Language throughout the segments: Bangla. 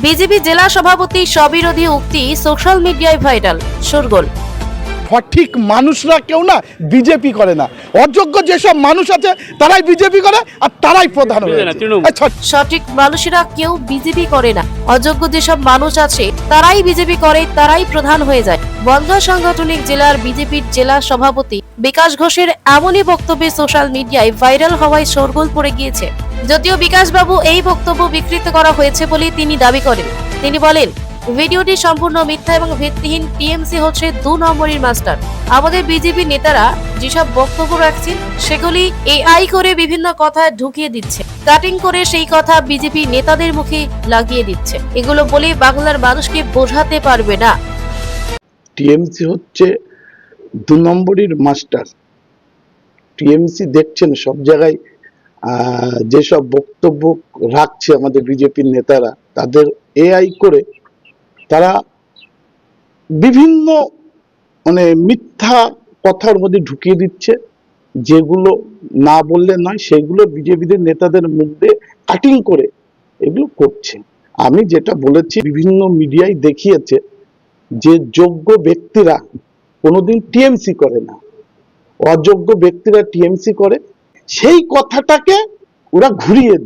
বিজেপি জেলা সভাপতি স্ববিরোধী উক্তি সোশ্যাল মিডিয়ায় ভাইরাল, শোরগোল। সঠিক মানুষরা কেউ না বিজেপি করে না, অযোগ্য যেসব মানুষ আছে তারাই বিজেপি করে আর তারাই প্রধান হয়েছে। সঠিক মানুষেরা কেউ বিজেপি করে না, অযোগ্য যেসব মানুষ আছে তারাই বিজেপি করে, তারাই প্রধান হয়ে যায়। বনগাঁ সাংগঠনিক জেলার বিজেপির জেলা সভাপতি বিকাশ ঘোষের এমনই বক্তব্যে সোশ্যাল মিডিয়ায় ভাইরাল হওয়ায় শোরগোল পড়ে গিয়েছে। যদিও বিকাশ বাবু এই বক্তব্য বিকৃত করা হয়েছে বলে তিনি দাবি করেন। তিনি বলেন, ভিডিওটি সম্পূর্ণ মিথ্যা এবং ভিত্তিহীন। টিএমসি হচ্ছে 2 নম্বরের মাস্টার। আমাদের বিজেপি নেতারা যেসব বক্তব্য রাখছেন সেগুলি এআই করে বিভিন্ন কথা ঢুকিয়ে দিচ্ছে, কাটিং করে সেই কথা বিজেপি নেতাদের মুখে লাগিয়ে দিচ্ছে। এগুলো বলে বাংলার মানুষকে বোঝাতে পারবে না। টিএমসি হচ্ছে 2 নম্বরের মাস্টার। টিএমসি দেখছেন সব জায়গায় যেসব বক্তব্য রাখছে আমাদের বিজেপির নেতারা, তাদের এআই করে তারা বিভিন্ন মিথ্যা কথার মধ্যে ঢুকিয়ে দিচ্ছে, যেগুলো না বললে নয় সেগুলো বিজেপিদের নেতাদের মুখ দিয়ে কাটিং করে এগুলো করছে। আমি যেটা বলেছি, বিভিন্ন মিডিয়ায় দেখিয়েছে যে যোগ্য ব্যক্তিরা কোনোদিন টিএমসি করে না, অযোগ্য ব্যক্তিরা টিএমসি করে। সেই কথাটাকে ওরা ঘুরিয়ে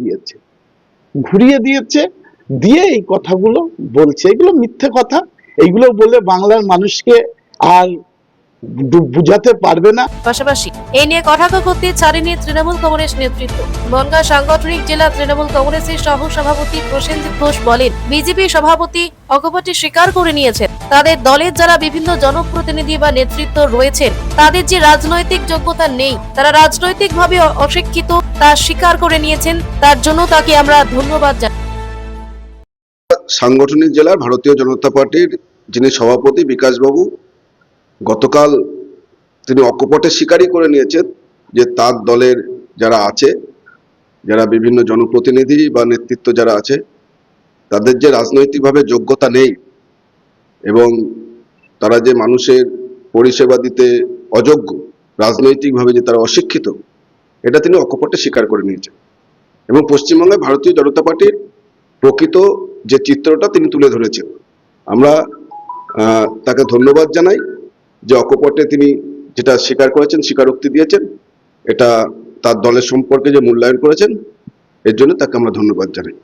দিয়েছে দিয়ে এই কথাগুলো বলছে। এগুলো মিথ্যে কথা, এইগুলো বলে বাংলার মানুষকে আর বুঝাতে পারবে না। পাশাপাশি এই নিয়ে কথা করতে ছাড়েনি তৃণমূল কংগ্রেস নেতৃত্ব। বনগাঁ সাংগঠনিক জেলা তৃণমূল কংগ্রেসের সহ সভাপতি প্রসেনজিৎ ঘোষ বলেন, বিজেপি সভাপতি অকপটে স্বীকার করে নিয়েছেন তাদের দলের যারা বিভিন্ন জনপ্রতিনিধি বা নেতৃত্ব রয়েছেন তাদের যে রাজনৈতিক যোগ্যতা নেই, তারা রাজনৈতিকভাবে অশিক্ষিত, তা স্বীকার করে নিয়েছেন। তার জন্য তাকে আমরা ধন্যবাদ জানাই। সাংগঠনিক জেলার ভারতীয় জনতা পার্টির যিনি সভাপতি বিকাশ বাবু, গতকাল তিনি অকপটে স্বীকারই করে নিয়েছেন যে তার দলের যারা আছে, যারা বিভিন্ন জনপ্রতিনিধি বা নেতৃত্ব যারা আছে, তাদের যে রাজনৈতিকভাবে যোগ্যতা নেই এবং তারা যে মানুষের পরিষেবা দিতে অযোগ্য, রাজনৈতিকভাবে যে তারা অশিক্ষিত, এটা তিনি অকপটে স্বীকার করে নিয়েছেন। এবং পশ্চিমবঙ্গে ভারতীয় জনতা পার্টির প্রকৃত যে চিত্রটা তিনি তুলে ধরেছেন, আমরা তাকে ধন্যবাদ জানাই যে অকপটে তিনি যেটা স্বীকার করেছেন, স্বীকারোক্তি দিয়েছেন, এটা তার দলের সম্পর্কে যে মূল্যায়ন করেছেন, এর জন্য তাকে আমরা ধন্যবাদ জানাই।